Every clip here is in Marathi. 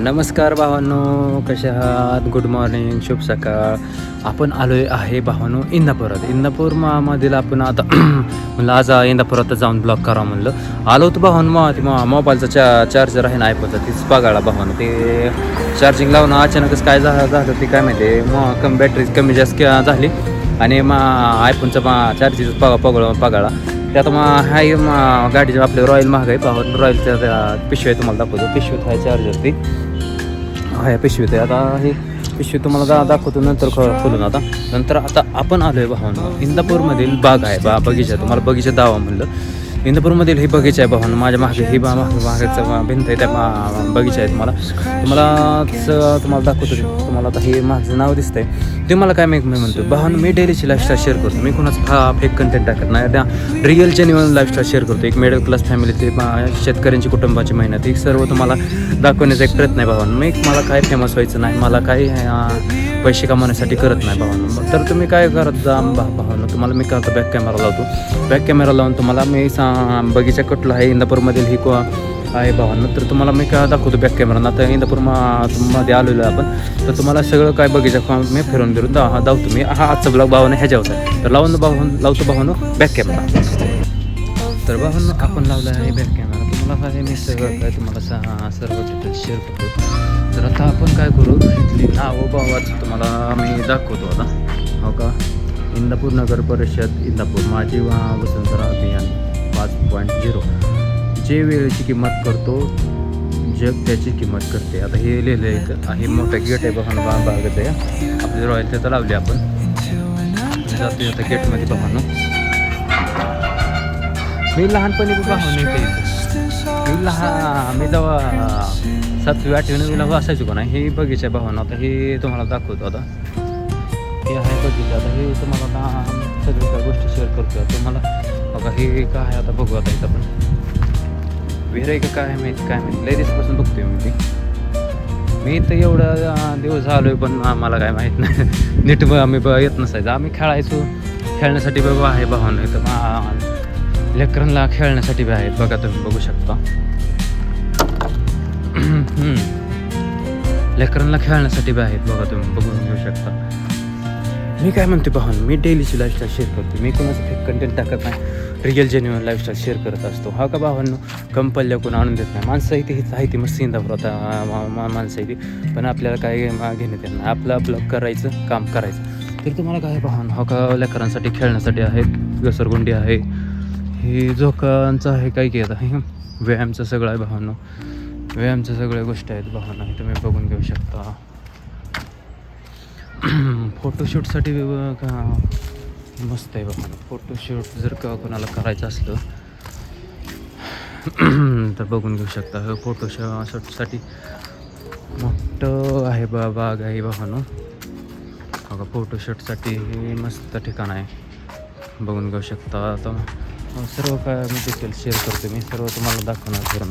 नमस्कार भावांनो, कशा आहात? गुड मॉर्निंग, शुभ सकाळ. आपण आलो आहे भावांनो इंदापूर मधील आपण आता म्हणलं आज इंदापुरात जाऊन ब्लॉक करावं म्हणलं. आलो होतो भावांनो, मोबाईलचा चार्जर आहे ना आयफोनचा, तीच बघायला भावांनो. ते चार्जिंग लावून अचानकच काय झालं ते काय माहिती, मग बॅटरी कमी जास्त झाली आणि मग आयफोनचा चार्जिंग पगाळा. त्यात मग हाय गाडीच्या आपल्या रॉयल महाग आहे पाहून. रॉयलच्या पिशवी आहे, तुम्हाला दाखवतो. पिशवीत आहे चार्जर, ती हा पिशवीत आहे. आता ही पिशवी तुम्हाला दाखवतो नंतर खोलून. नंतर आपण आलो आहे भावांनो इंदापूरमधील बाग आहे, बगीचा. तुम्हाला बगीचा दावा म्हणलं. इंदापूरमधील ही बगीचा आहे भावांनो. माझ्या मागे ही मागेचा भिंत आहे, त्या बगीचा आहे. तुम्हाला दाखवतो. तुम्हाला आता हे माझं नाव दिसतंय. ते मला काय मी म्हणतो भावांनो, मी डेलीची लाईफस्टाईल शेअर करतो. मी कोणाचं फेक कंटेंट टाकत नाही. त्या रिअल जेन्युइन लाईफस्टाईल शेअर करतो. एक मिडल क्लास फॅमिलीचे शेतकऱ्यांची कुटुंबाची मेहनत ही सर्व तुम्हाला दाखवण्याचा एक प्रयत्न आहे भावांनो. मला काय फेमस व्हायचं नाही, मला काही पैसे कमावण्यासाठी करत नाही भावांनो. तर तुम्ही काय करत जा भावांनो. तुम्हाला मी करतो बॅक कॅमेरा लावतो. बॅक कॅमेरा लावून तुम्हाला मी बगीचा कटला आहे इंदापूरमधील ही आहे भावांनो. तर तुम्हाला मी काय दाखवतो बॅक कॅमेरा. आता इंदापूरमध्ये आलेलो आहे आपण. तर तुम्हाला सगळं काय बगीचा मी फिरून दावतो मी. आजचा ब्लॉग भावानं ह्याच्यावर आहे. तर लावतो भावांनो बॅक कॅमेरा. तर भावांनो आपण लावला आहे बॅक कॅमेरा. तुम्हाला काय मी सगळं काय तुम्हाला सर्व डिटेल्स शेअर करतो. तर आता आपण काय करू, इथली नावं भावाचं तुम्हाला मी दाखवतो आता. हो का, इंदापूर नगर परिषद इंदापूर माझी वसुंधरा अभियान 5.0. जे वेळेची किंमत करतो जग त्याची किंमत करते. आता हे लिहिलं आहे मोठं गेट आहे भावांनो. बागत आहे आपली रॉयल तिथं लावली आपण. जातो आता गेटमध्ये भावांनो. मी लहानपणी भावांनो मी जेव्हा 7वी 8वी 9वीला असायचो का नाही, हे बगीचा आहे भावांनो. आता हे तुम्हाला दाखवतो. आता हे आहे बगीचा. आता हे तुम्हाला सगळ्या काही गोष्टी शेअर करतो तुम्हाला. बघा हे काय आहे, आता बघू. आता इथं पण विहीर आहे का काय माहिती लय दिवसापासून बघतोय मी इथं एवढा दिवस झालो आहे, पण मला काय माहीत नाही नीट आम्ही येत नसायचं. आम्ही खेळण्यासाठी बाबा आहे भावांनो. इथं लेकरांना खेळण्यासाठी बी आहेत बघा, तुम्ही बघू शकता. लेकरांना खेळण्यासाठी बी आहेत बघा, तुम्ही बघून घेऊ शकता. मी काय म्हणते भावांनो, मी डेलीची लाईफस्टाईल शेअर करतो. मी कोणाचं फेक कंटेंट टाकत नाही, रिअल जेन्युइन लाईफस्टाईल शेअर करत असतो. हा का भावांनो, कंपल्ल्या कोण आणून देत नाही. माणसं आहे ती मस्त इंदापूर आता माणसं आहे ती, पण आपल्याला काय घेण्यात येत नाही. आपलं करायचं, काम करायचं. तर तुम्हाला काय भावांनो, हा का लेकरांसाठी खेळण्यासाठी आहेत, घसरगुंडी आहे, हे झोकांचं आहे, काय की आता हे व्यायामचं सगळं आहे भावांनो. व्यायामच्या सगळ्या गोष्टी आहेत भावांनो, हे तुम्ही बघून घेऊ शकता. फोटोशूटसाठी का मस्त आहे बाबा. फोटोशूट जर का कोणाला करायचं असलं तर बघून घेऊ शकता. फोटोशूटसाठी मोठं आहे बाग आहे भावांनो. बघा फोटोशूटसाठी हे मस्त ठिकाण आहे, बघून घेऊ शकता. आता सर्व काय मी डिटेल्स शेअर करतो. मी सर्व तुम्हाला दाखवणार करून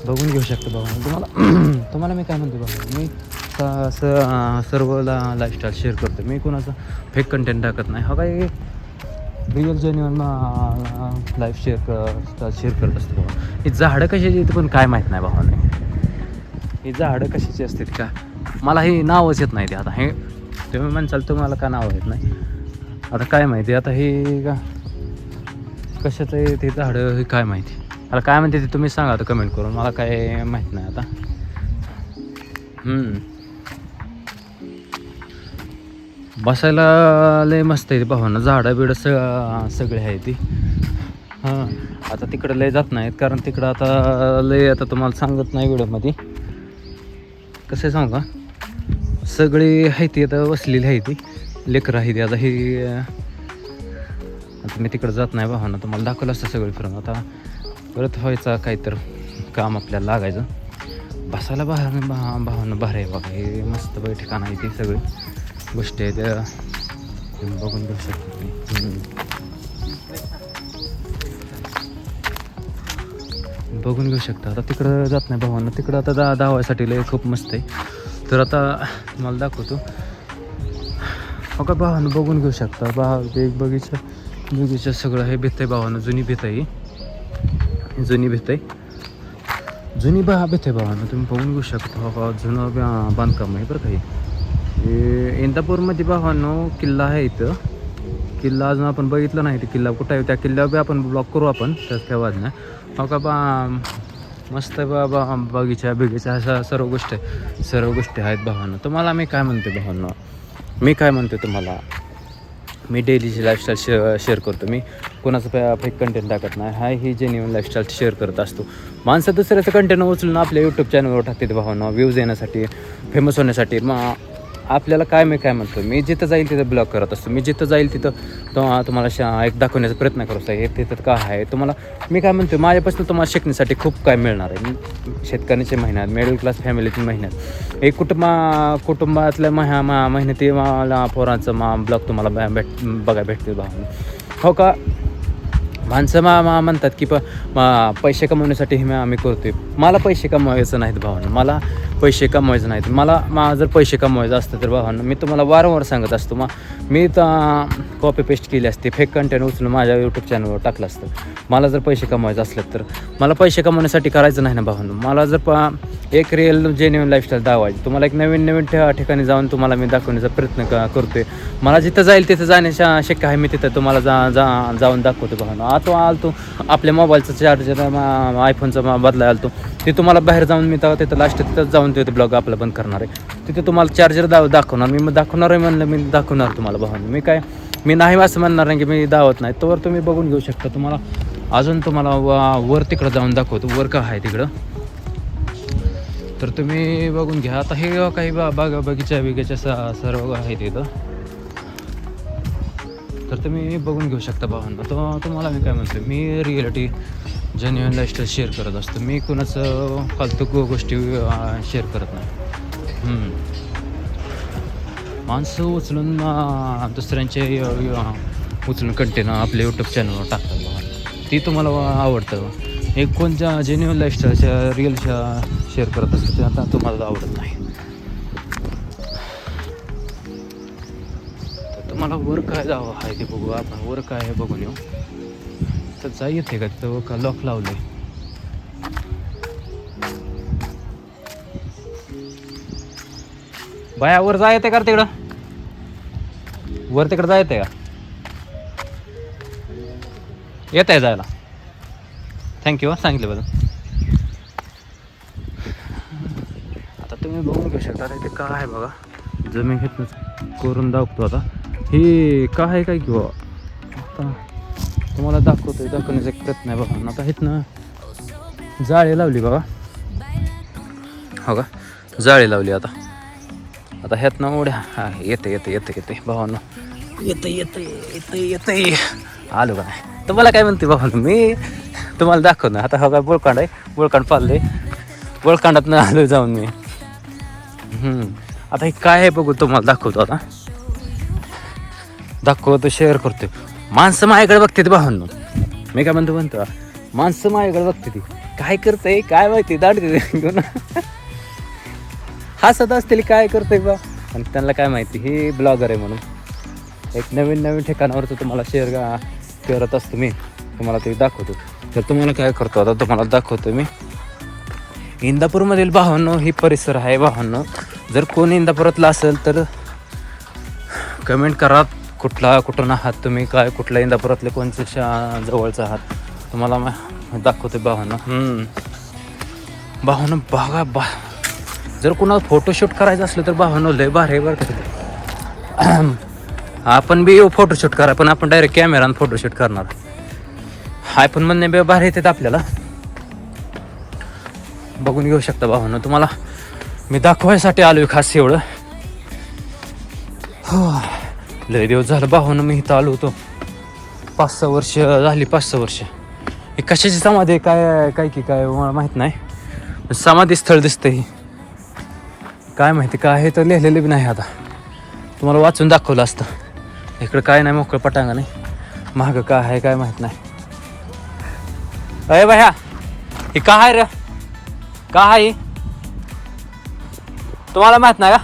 बघून घेऊ शकतो बाबा. तुम्हाला मी काय म्हणतो बाबा, मी सर्व लाईफस्टाईल शेअर करतो. मी कोणाचं फेक कंटेंट टाकत नाही. हा काय रिअल जेन्युइन लाईफ शेअर करत असतो बाबा. ही झाडं कशाची येते पण काय माहीत नाही बाबा. नाही ही झाडं कशाची असतात का मला हे नावच येत नाही. ते आता हे तुम्ही म्हणसाल तुम्हाला का नाव येत नाही, आता काय माहिती. आता हे का कशाचं आहे ते झाडं, हे काय माहिती. मला काय म्हणते ते तुम्ही सांगा आता कमेंट करून. मला काय माहीत नाही आता. बसायला लय मस्त आहे भावांनो. झाडं बिडं सगळे आहे ती. हां आता तिकडं लय जात नाहीत, कारण तिकडं आता लय आता तुम्हाला सांगत नाही व्हिडिओमध्ये. कसं सांगू का, सगळी आहे ती आता बसलेली आहे ती, लेकरं आहे ती. आता ही आता मी तिकडं जात नाही भावांनो. तुम्हाला दाखवलं असतं सगळं फिरून. आता परत व्हायचं काय तर काम आपल्याला लागायचं. बसायला भावांनो भारी आहे बघा. हे मस्त बघ ठिकाण आहे ती, सगळी गोष्टी आहेत त्या तुम्ही बघून घेऊ शकता. बघून घेऊ शकता. आता तिकडं जात नाही भावांनो. तिकडं आता धावायसाठी लय खूप मस्त आहे. तर आता मला दाखवतो. हो का भावांनो, बघून घेऊ शकता. बगीचा सगळं हे भीत आहे भावांनो, जुनी भीत आहे. जुनी भीत आहे, जुनी भीत आहे भावानं. तुम्ही बघून घेऊ शकता बाबा, जुनं बांधकाम आहे बरं काही. इंदापूरमध्ये भावांनो किल्ला आहे इथं. किल्ला अजून आपण बघितलं नाही, ते किल्ला कुठं आहे त्या किल्ल्यावर बी आपण ब्लॉक करू आपण, त्याच काय वाद नाही. हो का बा, मस्त बाबा बगीचा अशा सर्व गोष्टी आहेत भावांनो. तुम्हाला मी काय म्हणते भावांनो, तुम्हाला मी डेलीची लाईफस्टाईल शेअर करतो. मी कोणाचं फेक कंटेंट टाकत नाही, ही जेन्युइन लाईफस्टाईल शेअर करत असतो. माणसं दुसऱ्याचं कंटेंट उचलून आपल्या यूट्यूब चॅनलवर टाकते भावांनो, व्ह्यूज येण्यासाठी, फेमस होण्यासाठी. मग आपल्याला काय म्हणतो, मी जिथं जाईल तिथं ब्लॉग करत असतो. मी जिथं जाईल तिथं तुम्हाला एक दाखवण्याचा प्रयत्न करत आहे. तिथं काय आहे तुम्हाला मी काय म्हणतो, माझ्यापासून तुम्हाला शिकण्यासाठी खूप काय मिळणार आहे. शेतकऱ्याच्या मेहनत, मिडल क्लास फॅमिलीची मेहनत, एक कुटुंबातल्या मेहनती मला पोरांचं ब्लॉग तुम्हाला बघायला भेटतील भावना. हो का, माणसं म्हणतात की पैसे कमवण्यासाठी हे आम्ही करतोय. मला पैसे कमवायचं नाहीत भावांनो, मला पैसे कमवायचं नाहीत. मला जर पैसे कमवायचं असतं तर भावांनो मी तुम्हाला वारंवार सांगत असतो. मी तर कॉपी पेस्ट केली असते, फेक कंटेंट उचलून माझ्या यूट्यूब चॅनलवर टाकलं असतं. मला जर पैसे कमवायचं असलं तर मला पैसे कमवण्यासाठी करायचं नाही ना भावांनो. मला जर एक रिअल जेन्युइन लाईफस्टाईल दाखवायची, तुम्हाला एक नवीन ठिकाणी जाऊन तुम्हाला मी दाखवण्याचा प्रयत्न करतोय. मला जिथं जाईल तिथं जाण्याच्या शक्य आहे, मी तिथं तुम्हाला जाऊन दाखवतो भावांनो. आलतो आपल्या मोबाईलचं चार्जर आयफोनचा बदलाय आलतो, ते तुम्हाला बाहेर जाऊन मी तिथं लास्ट तिथं जाऊन ते ब्लॉग आपला बंद करणार आहे. तिथे तुम्हाला चार्जर दाखवणार मी दाखवणार आहे म्हणलं, मी दाखवणार तुम्हाला भावांनो. मी नाही असं म्हणणार नाही की मी दावत नाही. तोवर तुम्ही बघून घेऊ शकता. तुम्हाला अजून तुम्हाला वर तिकडं जाऊन दाखवतो, वर का आहे तिकडं, तर तुम्ही बघून घ्या. आता हे काही बगीच्या सर्व आहे तिथं, तर तुम्ही बघून घेऊ शकता भावांना. तर तुम्हाला मी काय म्हणतो, मी रिॲलिटी जेन्युइन लाईफस्टाईल शेअर करत असतो. मी कुणाचं फालतू गोष्टी शेअर करत नाही. माणसं उचलून दुसऱ्यांचे उचलून कंटेंट आपल्या यूट्यूब चॅनलवर टाकतात भावांना, ती तुम्हाला आवडतं. एक कोणत्या जेन्युइन लाईफस्टाईलच्या रिअलच्या शेअर करत असतो ते आता तुम्हाला आवडत नाही. तर तुम्हाला वर काय जावं आहे ते बघू आपण. वर काय आहे बघून येऊ. तर जा येते का तिथं का लॉक लावलं आहे. बाया वर जा येते का तिकडं, वर तिकडं जा येते का, येत आहे जायला. थँक्यू सांगितलं बरं. आता तुम्ही बघून घेऊ शकता इथे काय आहे बघा. जमीन घेतलं करून दाखवतो. आता हे काय आहे काय किंवा आता तुम्हाला दाखवण्याचा एक प्रयत्न आहे बघा. आता इथनं जाळी लावली बघा, हो का, जाळी लावली. आता ह्यातनं उड्या येते भावांनो, येते आलो का नाही. तुम्हाला काय म्हणते भावांनो, मी तुम्हाला दाखवतो. आता हा काय बोळकांड आहे, बोळकांड पाळले, बोळकांडातनं आलो जाऊन मी. आता हे काय आहे बघू, तुम्हाला दाखवतो शेअर करतो. माणसं माझ्याकडे बघते ते भावांनो, मी काय म्हणतो माणसं माझ्याकडे बघते ती काय करतंय काय माहिती, दाढते घेऊन हसत असतील काय करतंय बा. आणि त्यांना काय माहिती हे ब्लॉगर आहे म्हणून. एक नवीन ठिकाणावरचं तुम्हाला शेअर करत असतो मी, तुम्हाला ते दाखवतो. तर तुम्हाला काय करतो आता, तुम्हाला दाखवतो मी इंदापूरमधील भावांनो ही परिसर आहे भावांनो. जर कोण इंदापुरातला असेल तर कमेंट करा, कुठून आहात तुम्ही, काय कुठल्या इंदापुरातले कोणत्या जवळचं आहात, तुम्हाला दाखवतो भावांनो. भावांनो बघा जर कुणाला फोटोशूट करायचं असलं तर भावांनो लय भारी बरं का. आपण बी फोटोशूट करा, पण आपण डायरेक्ट कॅमेरानं फोटोशूट करणार. आयफोन म्हणणे बी भारी येतात आपल्याला, बघून घेऊ शकता भावांनो. तुम्हाला मी दाखवायसाठी आलो आहे खास एवढं. हो लय दिवस झालं भावांनो मी इथं आलो होतो. 5-6 वर्ष झाली. 5-6 वर्ष. हे कशाची समाधी आहे काय मला माहीत नाही. समाधी स्थळ दिसतं ही, काय माहिती काय आहे तर लिहिलेलं बी नाही. आता तुम्हाला वाचून दाखवलं असतं. इकडं काय नाही, मोकळं पटांगा नाही. मागं काय आहे काय माहीत नाही. अरे बाया हे काय आहे रे, काय आहे तुम्हाला माहित नाही का?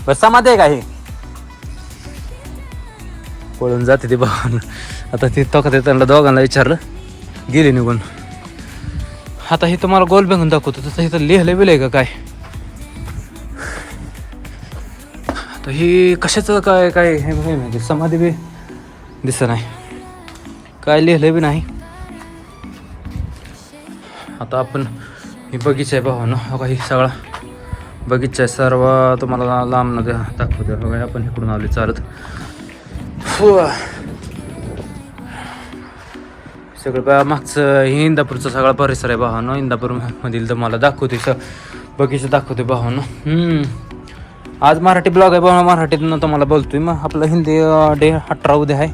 बस समाधी आहे का ही? पळून जाते ती भावानं. आता ती त्यांना दोघांना विचारलं, गेली निघून. आता हे तुम्हाला गोल बघून दाखवतो. तसं इथं लिहिलं बिलंय का काय? तर ही कशाचं काय काय हे म्हणजे समाधी बी दिसत नाही, काय लिहिलं बी नाही. आता आपण ही बगीचा आहे भावानं. हो का, ही सगळा बगीचा आहे सर्व तुम्हाला लांब न दाखवते. बघा आपण इकडून आले चालत. सगळं मागचं हे इंदापूरचा सगळा परिसर आहे भावानं. इंदापूरमधील तुम्हाला दाखवते बगीचा दाखवते भावानं. आज मराठी ब्लॉग आहे भावा, मराठीतनं तुम्हाला बोलतोय. मग आपलं हिंदी डे 18 उद्या आहे.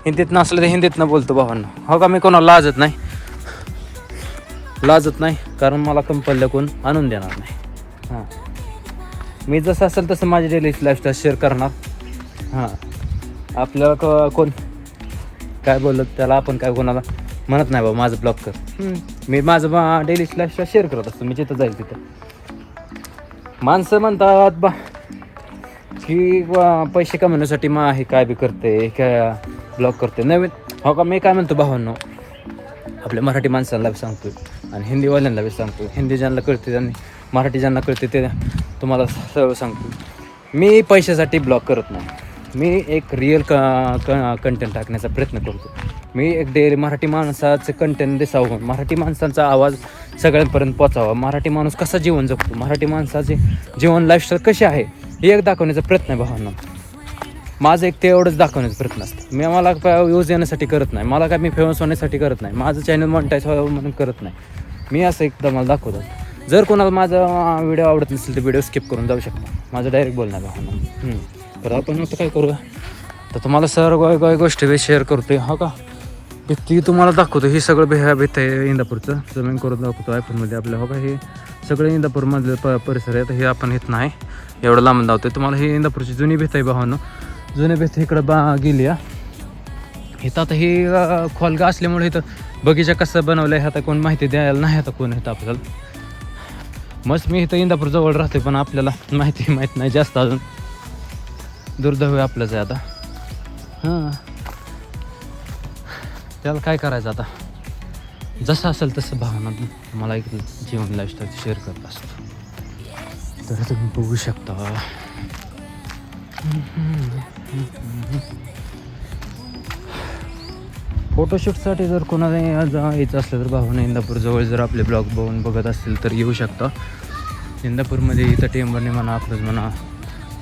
हिंदीत नसलं तर हिंदीतनं बोलतो भावांना. हो का, मी कोणाला लाजत नाही कारण मला कंपल्ल्या कोण आणून देणार नाही. हां, मी जसं असेल तसं माझी डेली लाईफस्टाईल शेअर करणार. हां, आपल्याला कोण काय बोललं त्याला आपण काय कोणाला म्हणत नाही बाबा माझं ब्लॉग कर. मी माझं डेली लाईफस्टाईल शेअर करत असतो. मी जिथं जाईल तिथं. माणसं म्हणतात की पैसे कमवण्यासाठी मग हे काय बी करते, काय ब्लॉग करते नवीन. हो का, मी काय म्हणतो भावांनो, आपल्या मराठी माणसांना बी सांगतो आणि हिंदीवाल्यांना बी सांगतो. हिंदी ज्यांना कळते त्यांनी, मराठी ज्यांना कळते ते तुम्हाला सर्व सांगतो. मी पैशासाठी ब्लॉग करत नाही. मी एक रिअल कंटेंट टाकण्याचा प्रयत्न करतो. मी एक डेली मराठी माणसाचं कंटेंट दिसावं, मराठी माणसांचा आवाज सगळ्यांपर्यंत पोचावा, मराठी माणूस कसा जीवन जगतो, मराठी माणसाचे जीवन लाईफस्टाईल कशी आहे हे एक दाखवण्याचा प्रयत्न आहे भावांना. माझं एक ते एवढंच दाखवण्याचा प्रयत्न असतं. मी मला व्ह्यूज येण्यासाठी करत नाही, मला काय मी फेमस होण्यासाठी करत नाही, माझं चॅनल मॉनिटाईज व्हावं म्हणून करत नाही. मी असं एकदा मला दाखवतो. जर कोणाला माझा व्हिडिओ आवडत नसेल तर व्हिडिओ स्किप करून जाऊ शकता. माझं डायरेक्ट बोलणार भावांना. तर आपण आता काय करूया, तर तुम्हाला सर्व गोष्टी शेअर करतोय. हो का, ती तुम्हाला दाखवतो. हे सगळं भीत आहे इंदापूरचं. जमीन करून दाखवतो आयफोनमध्ये आपल्या. हो का, हे सगळं इंदापूरमधलं परिसर आहे. तर हे आपण येत नाही एवढं लांब धावतोय. तुम्हाला ही इंदापूरची जुनी भीत आहे भावानं. जुनी भीत इकडं गेली आहे. इथं आता ही खोलगा असल्यामुळे इथं बगीचा कसं बनवलं आहे आता कोण माहिती द्यायला नाही. आता कोण येतं आपल्याला. मस्त मी इथं इंदापूर जवळ राहते पण आपल्याला माहीत नाही जास्त. अजून दुर्दैव आपलंच आहे आता. हां, त्याला काय करायचं आता, जसं असेल तसं भावना मला एक जीवन लाईफस्टाईल शेअर करत असतो. तर तुम्ही बघू शकता. फोटोशूटसाठी जर कोणाला यायचं असलं तर भावना इंदापूरजवळ जर आपले ब्लॉग बघून बघत असतील तर येऊ शकता. इंदापूरमध्ये इथं टेंबरने म्हणा आपलंच म्हणा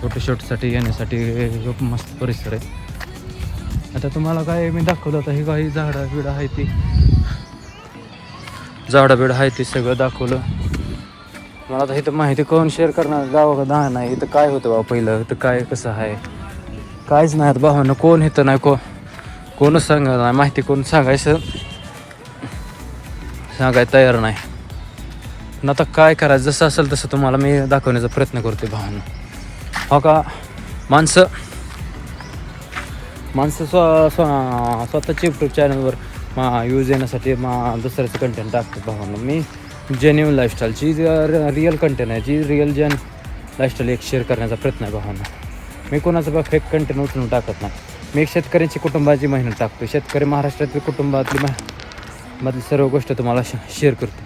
फोटोशूटसाठी येण्यासाठी खूप मस्त परिसर आहे. आता तुम्हाला काय मी दाखवलं आता हे काही झाडं बिडं आहे ती सगळं दाखवलं. मला आता इथं माहिती कोण शेअर करणार गावा नाही. इथं काय होतं बाबा पहिलं, इथं काय कसं आहे काहीच नाही भावानं. कोण इथं नाही, कोणच सांगणार नाही माहिती. कोण सांगायला तयार नाही. पण आता काय करायचं, जसं असेल तसं तुम्हाला मी दाखवण्याचा प्रयत्न करते भावानं. हो का, माणसं स्वतःच्या यूट्यूब चॅनलवर यूज येण्यासाठी दुसऱ्याचं कंटेंट टाकतो भावानं. मी जेन्युइन लाईफस्टाईलची रिअल कंटेंट आहे, जी रिअल लाईफस्टाईल एक शेअर करण्याचा प्रयत्न आहे भावानं. मी कोणाचं फेक कंटेंट उचलून टाकत नाही. मी एक शेतकऱ्यांची कुटुंबाची मेहनत टाकतो. शेतकरी महाराष्ट्रातील कुटुंबातली सर्व गोष्ट तुम्हाला शेअर करतो.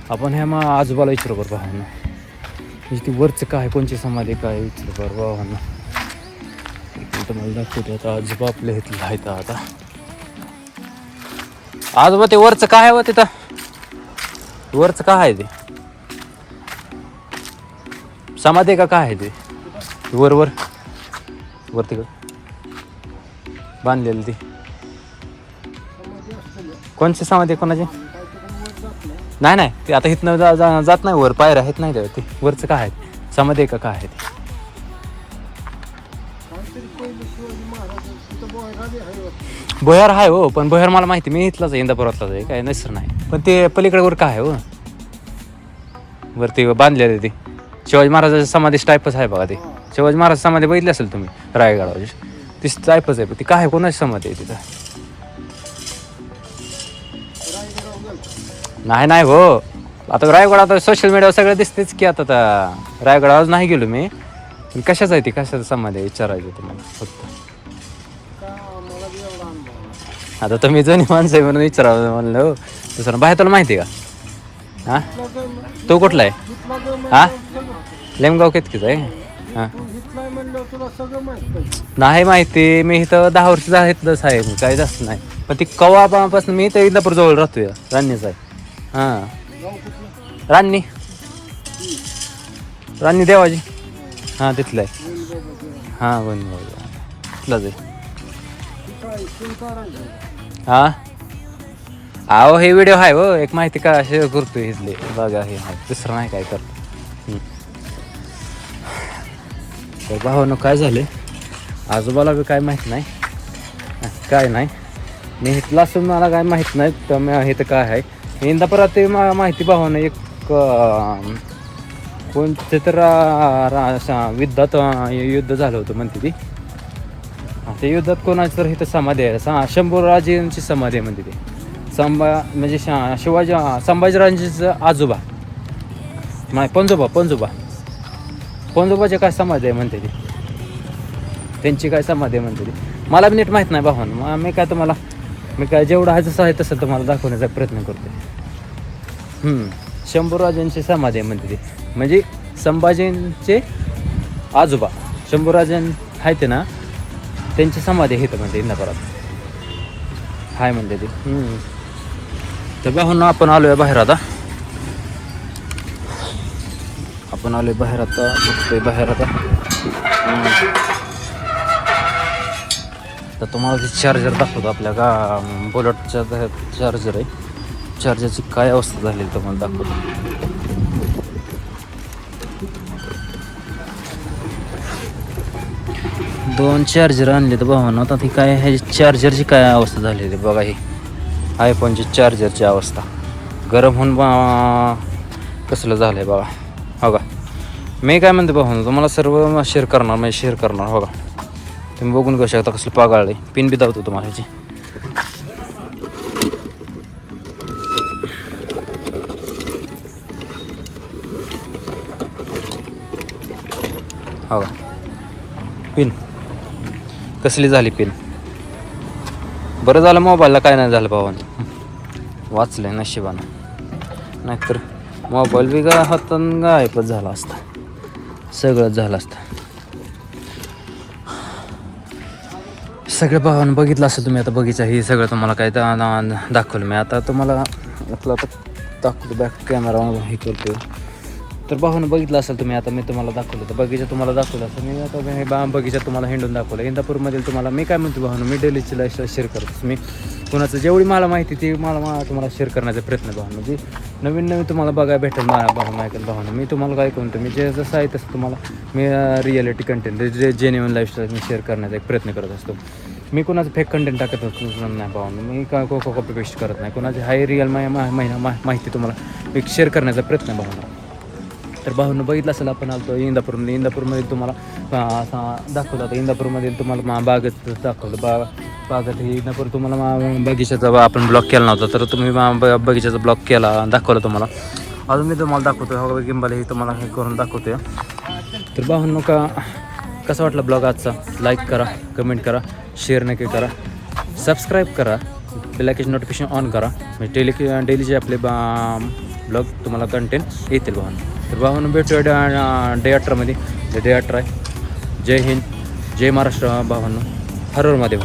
आपण ह्या आजोबाला विचारू बरं भावानं, ती वरचं काय कोणची समाधी काय विचारू बरं भावानं. तुम्हाला दाखवतो आता आजोबा आपल्या इथलं आहेत. आता आजोबा ते वरचं काय आहे व तिथं, वरचं काय आहे ते समाधी का काय आहे ते वर तिकडं बांधलेली ती कोणची समाधी कोणाची नाही ते आता इथनं जात नाही वर, पायऱ्या आहेत नाही ते वरचं काय आहे समाधी का काय आहे ते. भोयार आहे हो, पण भोयार मला माहिती, मी इथलाच आहे इंदापुरातलाच आहे, काय नसर नाही. पण ते पलीकडे वर काय आहे हो, वरती बांधलेली ती शिवाजी महाराजांच्या समाधी टाईपच आहे बघा. ते शिवाजी महाराज समाधी बघितली असेल तुम्ही रायगडावर, ती टाईपच आहे. ती काय कोणाची समाधी आहे तिथं नाही हो. आता रायगड आता सोशल मीडियावर सगळं दिसतेच की. आता रायगडावर नाही गेलो मी, कशाच आहे ती, कशाचं समाधी आहे विचारायचं तुम्हाला फक्त. आता तुम्ही जुनी माणसं आहे म्हणून विचारावं म्हणलं हो. दुसरं बाहेर तुला माहिती आहे का? हां तो कुठला आहे? हां लेमगाव कितकीच आहे? हां नाही माहिती. मी इथं 10 वर्ष झालं साहेब काही जास्त नाही. पण ती कवापासून मी इथं इंदापूर जवळ राहतोय रान्नीच आहे. हां रान्नी रान्नी देवाजी हां तिथलं आहे. हां बन तिथलाच आहे. हां अहो हे व्हिडिओ आहे हो एक माहिती का शेअर करतोय इथले बघा हे दुसरं नाही काय करतो. तर भावानं काय झाले आजोबाला बी काय माहीत नाही काय नाही. मी इथला असून मला काय माहीत नाही तर मी इथं काय आहे इंदापुरात ते माहिती भावानं एक कोणते तर युद्धात युद्ध झालं होतं म्हणते ती. ते युद्धात कोणाची तर इथं समाधी आहे शंभूराजेंची समाधी आहे म्हणते ती. म्हणजे शिवाजी संभाजीराजेंचं आजोबा नाही पंजोबाच्या काय समाधी आहे म्हणते ती. त्यांची काय समाधी आहे म्हणते ती. मला बी नीट माहीत नाही भावानं. मी काय जेवढं आहे जसं आहे तसं तुम्हाला दाखवण्याचा प्रयत्न करतो. शंभूराजांची समाधी आहे म्हणते ती. म्हणजे संभाजींचे आजोबा शंभूराजन आहे ते ना त्यांची समाधी आहे इथं म्हणते इंदापुरात हाय म्हणते ती. तर भावानं आपण आलोय बाहेर आता. बघतोय बाहेर आता. तर तुम्हाला ते चार्जर दाखवतो आपल्या बुलेटचा चार्जर आहे. चार्जरची काय अवस्था झाली तुम्हाला दाखवतो. दोन चार्जर आणले तर भावानं. आता ती काय ह्याची चार्जरची काय अवस्था झालेली बघा. ही आयफोनची चार्जरची अवस्था गरम होऊन कसलं झालं आहे बघा. हो का मी काय म्हणते भाऊ तुम्हाला सर्व शेअर करणार हो का. तुम्ही बघून घेऊ शकता कसलं पागाळले. पिन बी दावतो तुम्हाला ह्याची. हो का पिन कसली झाली पिन. बरं झालं मोबाईलला काय नाही झालं भावानं वाचलंय नशिबानं. नाहीतर मोबाईल बी हातानं गायबच झाला असता. सगळंच झालं असतं. सगळं भावानं बघितलं असं तुम्ही. आता बघितलं हे सगळं तुम्हाला काय दाखवलं मी. आता तुम्हाला आपलं आता दाखवतो बॅक कॅमेरा हे करतो. तर भावानं बघितलं असेल तुम्ही. आता मी तुम्हाला दाखवलं तर बगीचा तुम्हाला दाखवलं असं. मी आता हे बगीचा तुम्हाला हिंडून दाखवलं. इंदापूरमधील तुम्हाला मी काय म्हणतो भावानं मी डेलीची लाईफस्टाईल शेअर करतो. मी कोणाचं जेवढी मला माहिती ती मला तुम्हाला शेअर करण्याचा प्रयत्न भावना. म्हणजे नवीन तुम्हाला बघायला भेटेल भावना. मी तुम्हाला काय म्हणतो मी जे जसं आहे तसं तुम्हाला मी रिॲलिटी कंटेंट जेन्युइन लाईफस्टाईल मी शेअर करण्याचा एक प्रयत्न करत असतो. मी कोणाचं फेक कंटेंट टाकत नाही भावना. मी काय कॉपी पेस्ट करत नाही. कोणाची हाय रिअल माहिती तुम्हाला एक शेअर करण्याचा प्रयत्न भावना. तर भाऊनं बघितलं असेल आपण आलो इंदापूरमध्ये तुम्हाला दाखवलं होतं. इंदापूरमध्ये तुम्हाला बागच दाखवलं. बागत ही इंदापूर तुम्हाला बगीचाचा आपण ब्लॉक केला नव्हता तर तुम्ही बगीचाचा ब्लॉक केला दाखवलं तुम्हाला. अजून मी तुम्हाला दाखवतो गिंबाला हे तुम्हाला हे करून दाखवतो. तर भाऊंनो कसा वाटला ब्लॉग आजचा. लाईक करा, कमेंट करा, शेअर नक्की करा, सबस्क्राईब करा, बेलायकन नोटिफिकेशन ऑन करा. म्हणजे डेलीचे आपले ब्लॉग तुम्हाला कंटेंट येतील भावांनो. तर भावांनो भेटूया डे 18मध्ये. डे 18 आहे. जय हिंद, जय महाराष्ट्र भावांनो. हर हर महादेव.